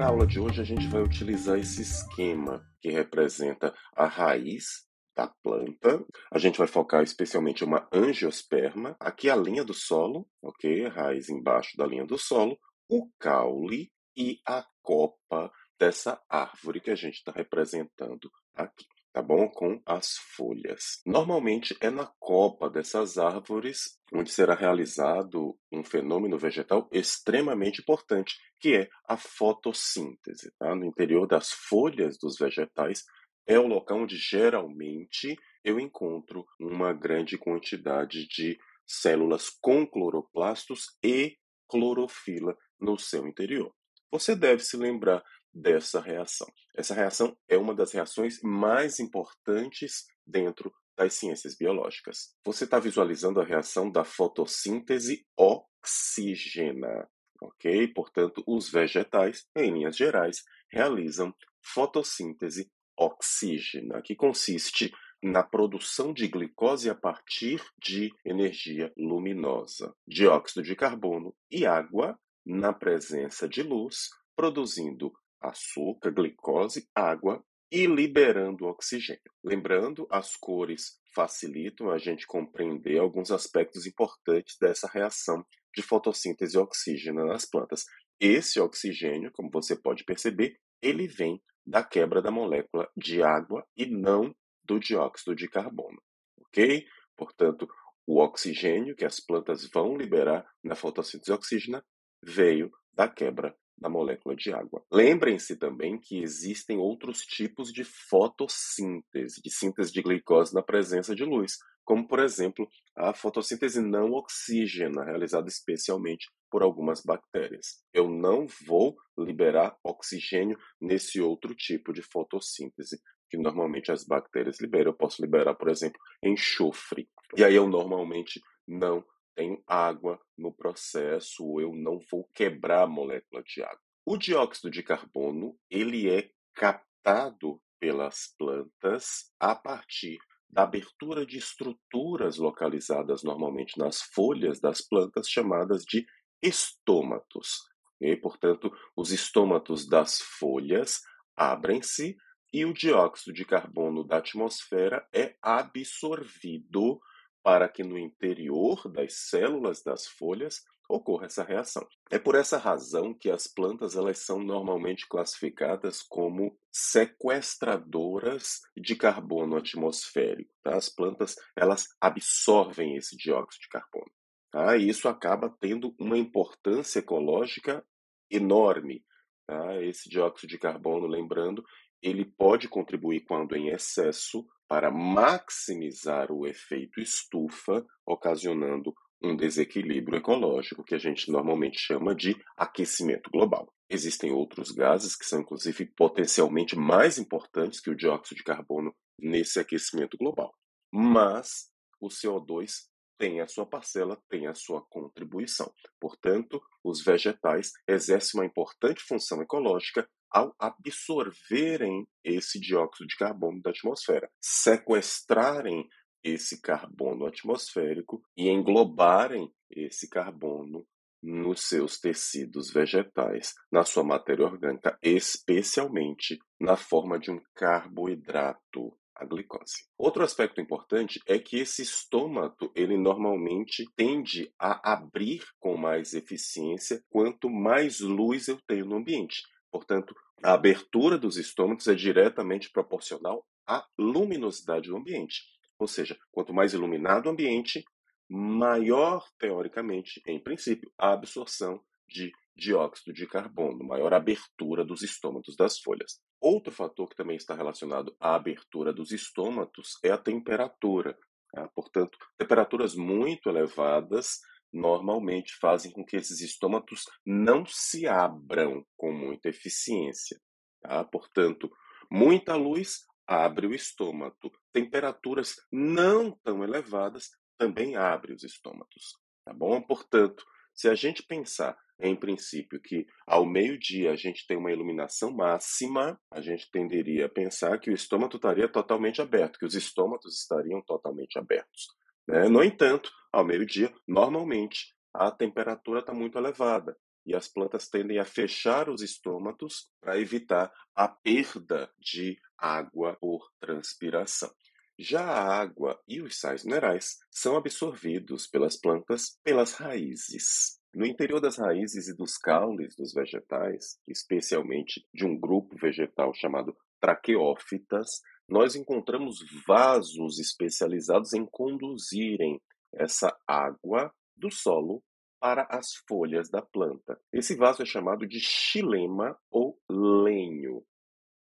Para a aula de hoje, a gente vai utilizar esse esquema que representa a raiz da planta. A gente vai focar especialmente em uma angiosperma, aqui a linha do solo, ok? A raiz embaixo da linha do solo, o caule e a copa dessa árvore que a gente está representando aqui. Tá bom? Com as folhas. Normalmente é na copa dessas árvores onde será realizado um fenômeno vegetal extremamente importante, que é a fotossíntese. Tá? No interior das folhas dos vegetais é o local onde geralmente eu encontro uma grande quantidade de células com cloroplastos e clorofila no seu interior. Você deve se lembrar dessa reação. Essa reação é uma das reações mais importantes dentro das ciências biológicas. Você está visualizando a reação da fotossíntese oxígena, ok? Portanto, os vegetais, em linhas gerais, realizam fotossíntese oxígena, que consiste na produção de glicose a partir de energia luminosa, dióxido de carbono e água na presença de luz, produzindo açúcar, glicose, água e liberando oxigênio. Lembrando, as cores facilitam a gente compreender alguns aspectos importantes dessa reação de fotossíntese oxígena nas plantas. Esse oxigênio, como você pode perceber, ele vem da quebra da molécula de água e não do dióxido de carbono, ok? Portanto, o oxigênio que as plantas vão liberar na fotossíntese oxígena veio da quebra da molécula de água. Lembrem-se também que existem outros tipos de fotossíntese, de síntese de glicose na presença de luz, como, por exemplo, a fotossíntese não oxígena, realizada especialmente por algumas bactérias. Eu não vou liberar oxigênio nesse outro tipo de fotossíntese que normalmente as bactérias liberam. Eu posso liberar, por exemplo, enxofre. E aí eu normalmente não tenho água no processo, ou eu não vou quebrar a molécula de água. O dióxido de carbono, ele é captado pelas plantas a partir da abertura de estruturas localizadas normalmente nas folhas das plantas, chamadas de estômatos. E, portanto, os estômatos das folhas abrem-se e o dióxido de carbono da atmosfera é absorvido para que no interior das células das folhas ocorra essa reação. É por essa razão que as plantas elas são normalmente classificadas como sequestradoras de carbono atmosférico. Tá? As plantas elas absorvem esse dióxido de carbono. Tá? E isso acaba tendo uma importância ecológica enorme. Tá? Esse dióxido de carbono, lembrando, ele pode contribuir quando em excesso para maximizar o efeito estufa, ocasionando um desequilíbrio ecológico que a gente normalmente chama de aquecimento global. Existem outros gases que são, inclusive, potencialmente mais importantes que o dióxido de carbono nesse aquecimento global. Mas o CO2 tem a sua parcela, tem a sua contribuição. Portanto, os vegetais exercem uma importante função ecológica ao absorverem esse dióxido de carbono da atmosfera, sequestrarem esse carbono atmosférico e englobarem esse carbono nos seus tecidos vegetais, na sua matéria orgânica, especialmente na forma de um carboidrato, a glicose. Outro aspecto importante é que esse estômato, ele normalmente tende a abrir com mais eficiência quanto mais luz eu tenho no ambiente. Portanto, a abertura dos estômatos é diretamente proporcional à luminosidade do ambiente. Ou seja, quanto mais iluminado o ambiente, maior, teoricamente, em princípio, a absorção de dióxido de carbono, maior a abertura dos estômatos das folhas. Outro fator que também está relacionado à abertura dos estômatos é a temperatura. Tá? Portanto, temperaturas muito elevadas normalmente fazem com que esses estômatos não se abram com muita eficiência. Tá? Portanto, muita luz abre o estômago. Temperaturas não tão elevadas também abre os estômatos. Tá bom? Portanto, se a gente pensar em princípio que ao meio-dia a gente tem uma iluminação máxima, a gente tenderia a pensar que o estômago estaria totalmente aberto, que os estômatos estariam totalmente abertos. Né? No entanto, ao meio-dia, normalmente, a temperatura está muito elevada. e as plantas tendem a fechar os estômatos para evitar a perda de água por transpiração. Já a água e os sais minerais são absorvidos pelas plantas pelas raízes. No interior das raízes e dos caules dos vegetais, especialmente de um grupo vegetal chamado traqueófitas, nós encontramos vasos especializados em conduzirem essa água do solo para as folhas da planta. Esse vaso é chamado de xilema ou lenho,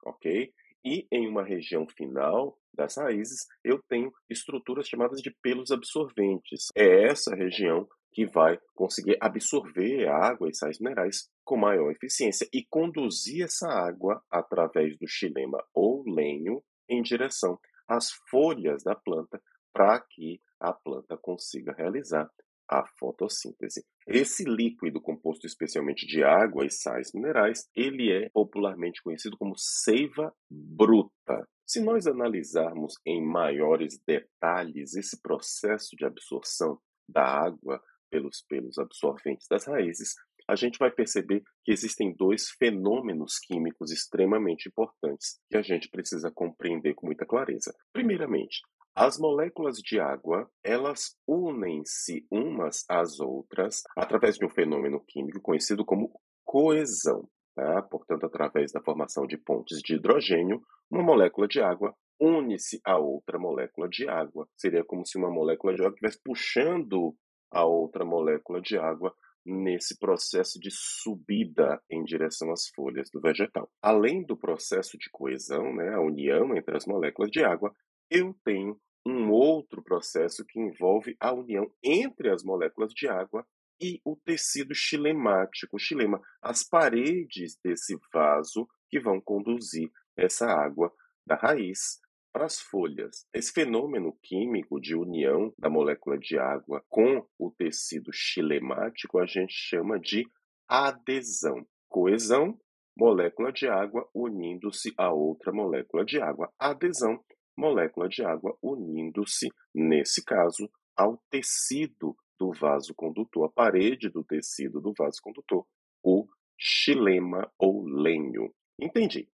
ok? E em uma região final das raízes, eu tenho estruturas chamadas de pelos absorventes. É essa região que vai conseguir absorver a água e sais minerais com maior eficiência e conduzir essa água através do xilema ou lenho em direção às folhas da planta para que a planta consiga realizar a fotossíntese. Esse líquido composto especialmente de água e sais minerais, ele é popularmente conhecido como seiva bruta. Se nós analisarmos em maiores detalhes esse processo de absorção da água pelos pelos absorventes das raízes, a gente vai perceber que existem dois fenômenos químicos extremamente importantes que a gente precisa compreender com muita clareza. Primeiramente, as moléculas de água, elas unem-se umas às outras através de um fenômeno químico conhecido como coesão, tá? Portanto, através da formação de pontes de hidrogênio, uma molécula de água une-se a outra molécula de água. Seria como se uma molécula de água estivesse puxando a outra molécula de água nesse processo de subida em direção às folhas do vegetal. Além do processo de coesão, né, a união entre as moléculas de água, eu tenho um outro processo que envolve a união entre as moléculas de água e o tecido xilemático, xilema, as paredes desse vaso que vão conduzir essa água da raiz para as folhas. Esse fenômeno químico de união da molécula de água com o tecido xilemático a gente chama de adesão. Coesão, molécula de água unindo-se a outra molécula de água. Adesão, molécula de água unindo-se, nesse caso, ao tecido do vaso condutor, a parede do tecido do vaso condutor, o xilema ou lenho. Entendi.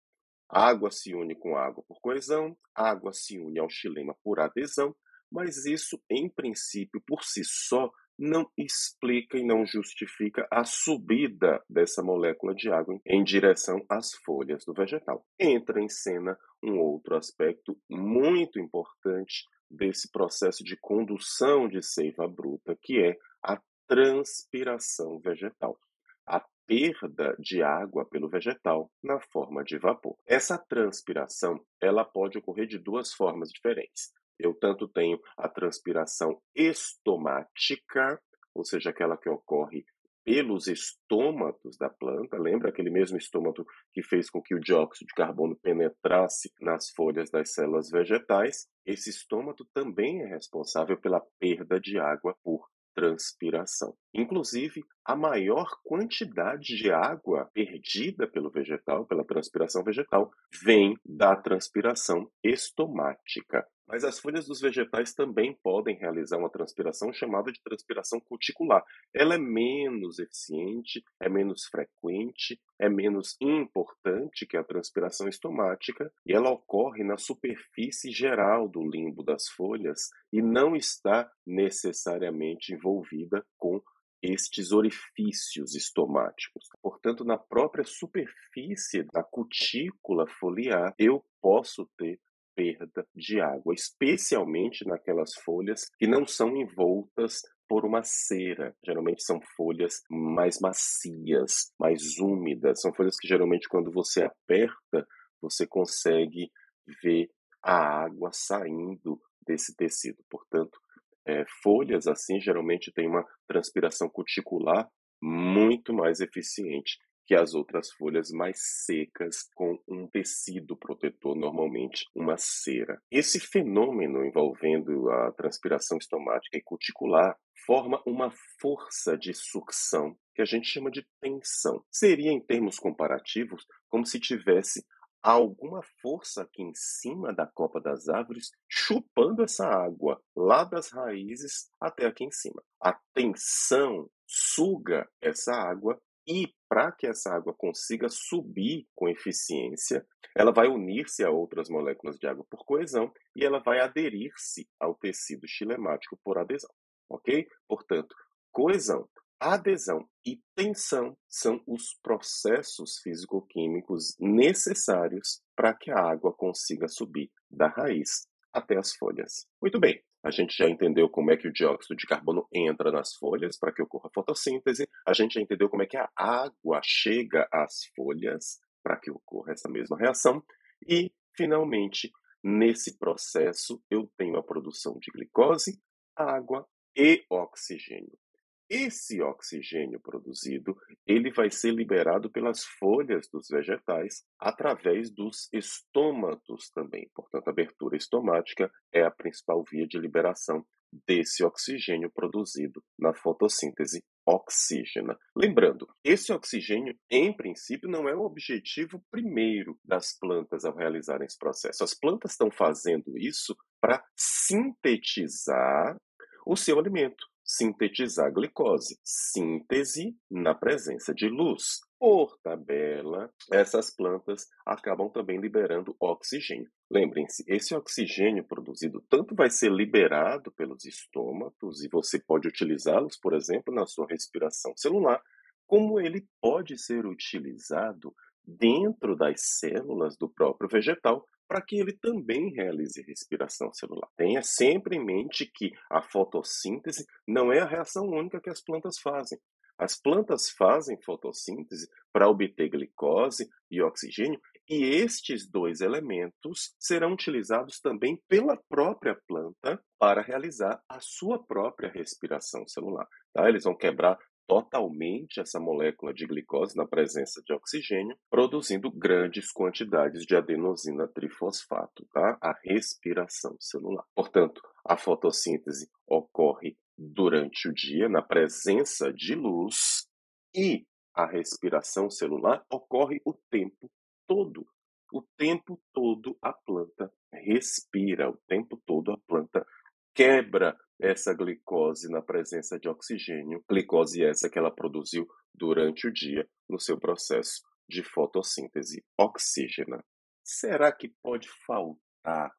Água se une com água por coesão, água se une ao xilema por adesão, mas isso, em princípio, por si só, não explica e não justifica a subida dessa molécula de água em direção às folhas do vegetal. Entra em cena um outro aspecto muito importante desse processo de condução de seiva bruta, que é a transpiração vegetal. A perda de água pelo vegetal na forma de vapor. Essa transpiração, ela pode ocorrer de duas formas diferentes. Eu tanto tenho a transpiração estomática, ou seja, aquela que ocorre pelos estômatos da planta, lembra aquele mesmo estômato que fez com que o dióxido de carbono penetrasse nas folhas das células vegetais? Esse estômato também é responsável pela perda de água por transpiração. Inclusive, a maior quantidade de água perdida pelo vegetal, pela transpiração vegetal, vem da transpiração estomática. Mas as folhas dos vegetais também podem realizar uma transpiração chamada de transpiração cuticular. Ela é menos eficiente, é menos frequente, é menos importante que a transpiração estomática e ela ocorre na superfície geral do limbo das folhas e não está necessariamente envolvida com estes orifícios estomáticos. Portanto, na própria superfície da cutícula foliar, eu posso ter perda de água, especialmente naquelas folhas que não são envoltas por uma cera. Geralmente são folhas mais macias, mais úmidas. São folhas que geralmente quando você aperta, você consegue ver a água saindo desse tecido. Portanto, folhas assim geralmente têm uma transpiração cuticular muito mais eficiente que as outras folhas mais secas com um tecido protetor, normalmente uma cera. Esse fenômeno envolvendo a transpiração estomática e cuticular forma uma força de sucção que a gente chama de tensão. Seria, em termos comparativos, como se tivesse alguma força aqui em cima da copa das árvores chupando essa água lá das raízes até aqui em cima. A tensão suga essa água E para que essa água consiga subir com eficiência, ela vai unir-se a outras moléculas de água por coesão e ela vai aderir-se ao tecido xilemático por adesão, ok? Portanto, coesão, adesão e tensão são os processos físico-químicos necessários para que a água consiga subir da raiz até as folhas. Muito bem, a gente já entendeu como é que o dióxido de carbono entra nas folhas para que ocorra a fotossíntese, a gente já entendeu como é que a água chega às folhas para que ocorra essa mesma reação, e, finalmente, nesse processo, eu tenho a produção de glicose, água e oxigênio. Esse oxigênio produzido, ele vai ser liberado pelas folhas dos vegetais através dos estômatos também. Portanto, a abertura estomática é a principal via de liberação desse oxigênio produzido na fotossíntese oxígena. Lembrando, esse oxigênio, em princípio, não é o objetivo primeiro das plantas ao realizarem esse processo. As plantas estão fazendo isso para sintetizar o seu alimento, sintetizar glicose, síntese na presença de luz. Por tabela, essas plantas acabam também liberando oxigênio. Lembrem-se, esse oxigênio produzido tanto vai ser liberado pelos estômatos, e você pode utilizá-los, por exemplo, na sua respiração celular, como ele pode ser utilizado dentro das células do próprio vegetal para que ele também realize respiração celular. Tenha sempre em mente que a fotossíntese não é a reação única que as plantas fazem. As plantas fazem fotossíntese para obter glicose e oxigênio, e estes dois elementos serão utilizados também pela própria planta para realizar a sua própria respiração celular. Tá? Eles vão quebrar totalmente essa molécula de glicose na presença de oxigênio, produzindo grandes quantidades de adenosina trifosfato, tá? A respiração celular. Portanto, a fotossíntese ocorre durante o dia, na presença de luz, e a respiração celular ocorre o tempo todo. O tempo todo a planta respira, o tempo todo a planta quebra essa glicose na presença de oxigênio, glicose essa que ela produziu durante o dia no seu processo de fotossíntese oxígena. Será que pode faltar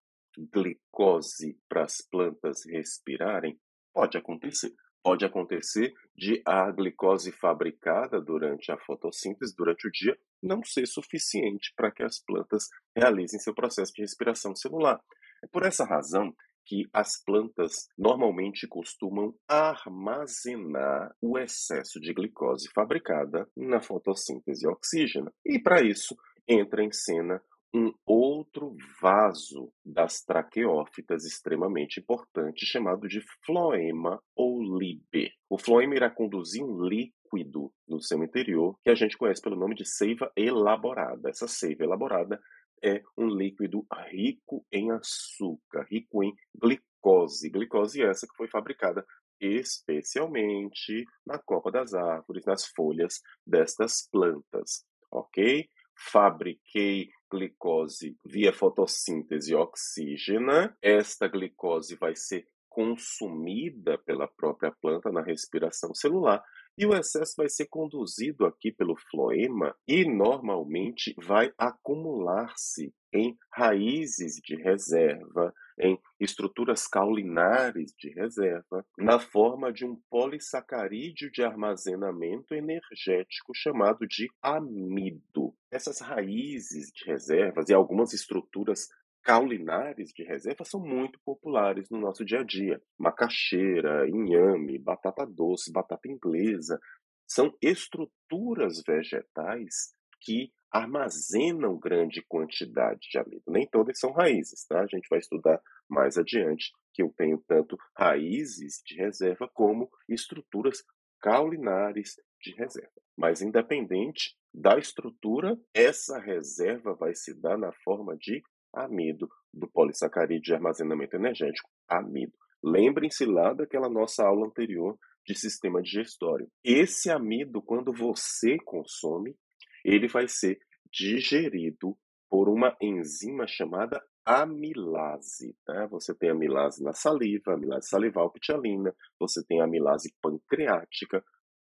glicose para as plantas respirarem? Pode acontecer. Pode acontecer de a glicose fabricada durante a fotossíntese, durante o dia, não ser suficiente para que as plantas realizem seu processo de respiração celular. É por essa razão que as plantas normalmente costumam armazenar o excesso de glicose fabricada na fotossíntese oxígena. E para isso entra em cena um outro vaso das traqueófitas extremamente importante, chamado de floema ou liber. O floema irá conduzir um líquido no seu interior que a gente conhece pelo nome de seiva elaborada. Essa seiva elaborada é um líquido rico em açúcar, rico em glicose. Glicose essa que foi fabricada especialmente na copa das árvores, nas folhas destas plantas, ok? Fabriquei glicose via fotossíntese oxígena. Esta glicose vai ser consumida pela própria planta na respiração celular, e o excesso vai ser conduzido aqui pelo floema e normalmente vai acumular-se em raízes de reserva, em estruturas caulinares de reserva, na forma de um polissacarídeo de armazenamento energético chamado de amido. Essas raízes de reservas e algumas estruturas caulinares de reserva são muito populares no nosso dia a dia. Macaxeira, inhame, batata doce, batata inglesa, são estruturas vegetais que armazenam grande quantidade de amido. Nem todas são raízes, tá? A gente vai estudar mais adiante que eu tenho tanto raízes de reserva como estruturas caulinares de reserva. Mas independente da estrutura, essa reserva vai se dar na forma de amido, do polissacarídeo de armazenamento energético, amido. Lembrem-se lá daquela nossa aula anterior de sistema digestório. Esse amido, quando você consome, ele vai ser digerido por uma enzima chamada amilase. Tá? Você tem amilase na saliva, amilase salival pitialina, você tem amilase pancreática.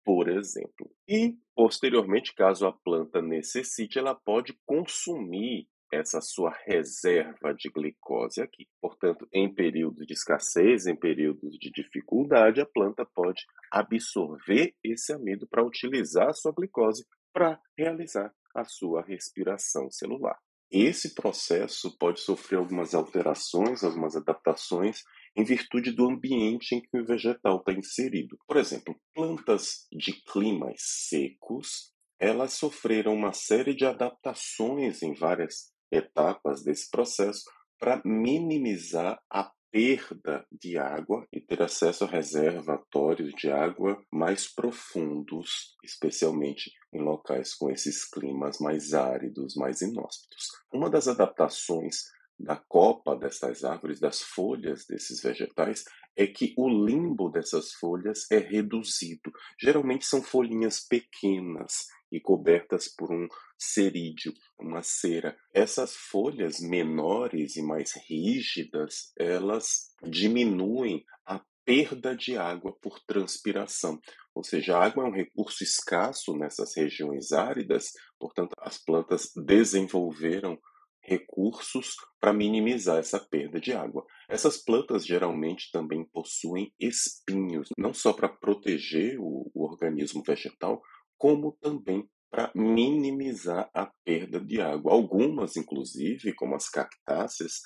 por exemplo. E, posteriormente, caso a planta necessite, ela pode consumir essa sua reserva de glicose aqui. Portanto, em períodos de escassez, em períodos de dificuldade, a planta pode absorver esse amido para utilizar a sua glicose para realizar a sua respiração celular. Esse processo pode sofrer algumas alterações, algumas adaptações, em virtude do ambiente em que o vegetal está inserido. Por exemplo, plantas de climas secos, elas sofreram uma série de adaptações em várias etapas desse processo para minimizar a perda de água e ter acesso a reservatórios de água mais profundos, especialmente em locais com esses climas mais áridos, mais inóspitos. Uma das adaptações da copa dessas árvores, das folhas desses vegetais, é que o limbo dessas folhas é reduzido. Geralmente são folhinhas pequenas e cobertas por um cerídeo, uma cera. Essas folhas menores e mais rígidas, elas diminuem a perda de água por transpiração. Ou seja, a água é um recurso escasso nessas regiões áridas, portanto, as plantas desenvolveram recursos para minimizar essa perda de água. Essas plantas geralmente também possuem espinhos, não só para proteger o organismo vegetal, como também para minimizar a perda de água. Algumas, inclusive, como as cactáceas,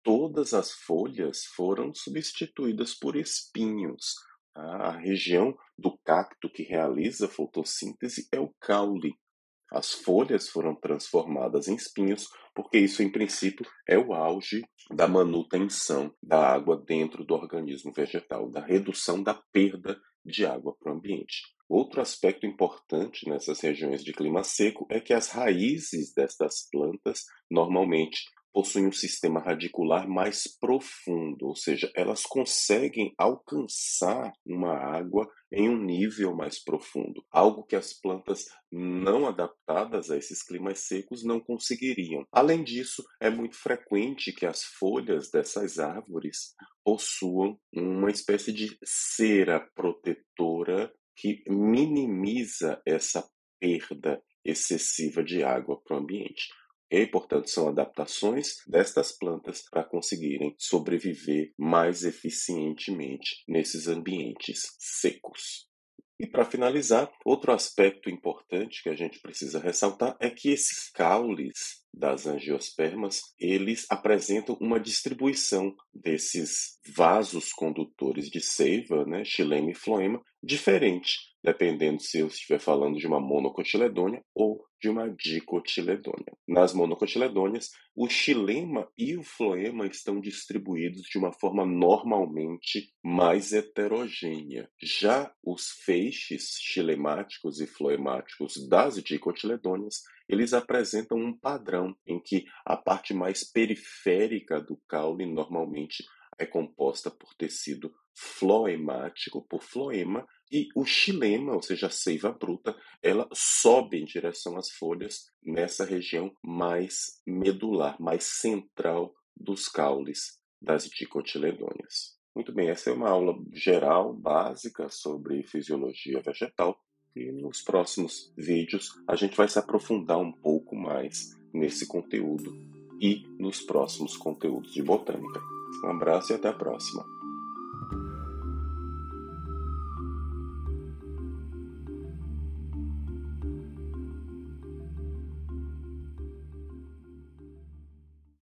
todas as folhas foram substituídas por espinhos. A região do cacto que realiza a fotossíntese é o caule. As folhas foram transformadas em espinhos, porque isso, em princípio, é o auge da manutenção da água dentro do organismo vegetal, da redução da perda de água para o ambiente. Outro aspecto importante nessas regiões de clima seco é que as raízes destas plantas normalmente possuem um sistema radicular mais profundo, ou seja, elas conseguem alcançar uma água em um nível mais profundo, algo que as plantas não adaptadas a esses climas secos não conseguiriam. Além disso, é muito frequente que as folhas dessas árvores possuam uma espécie de cera protetora que minimiza essa perda excessiva de água para o ambiente. E, portanto, são adaptações destas plantas para conseguirem sobreviver mais eficientemente nesses ambientes secos. E para finalizar, outro aspecto importante que a gente precisa ressaltar é que esses caules das angiospermas, eles apresentam uma distribuição desses vasos condutores de seiva, né, xilema e floema, diferente, dependendo se eu estiver falando de uma monocotiledônia ou de uma dicotiledônia. Nas monocotiledôneas, o xilema e o floema estão distribuídos de uma forma normalmente mais heterogênea. Já os feixes xilemáticos e floemáticos das dicotiledôneas, eles apresentam um padrão em que a parte mais periférica do caule normalmente é composta por tecido floemático, por floema, e o xilema, ou seja, a seiva bruta, ela sobe em direção às folhas nessa região mais medular, mais central dos caules das dicotiledôneas. Muito bem, essa é uma aula geral, básica, sobre fisiologia vegetal. E nos próximos vídeos a gente vai se aprofundar um pouco mais nesse conteúdo e nos próximos conteúdos de botânica. Um abraço e até a próxima.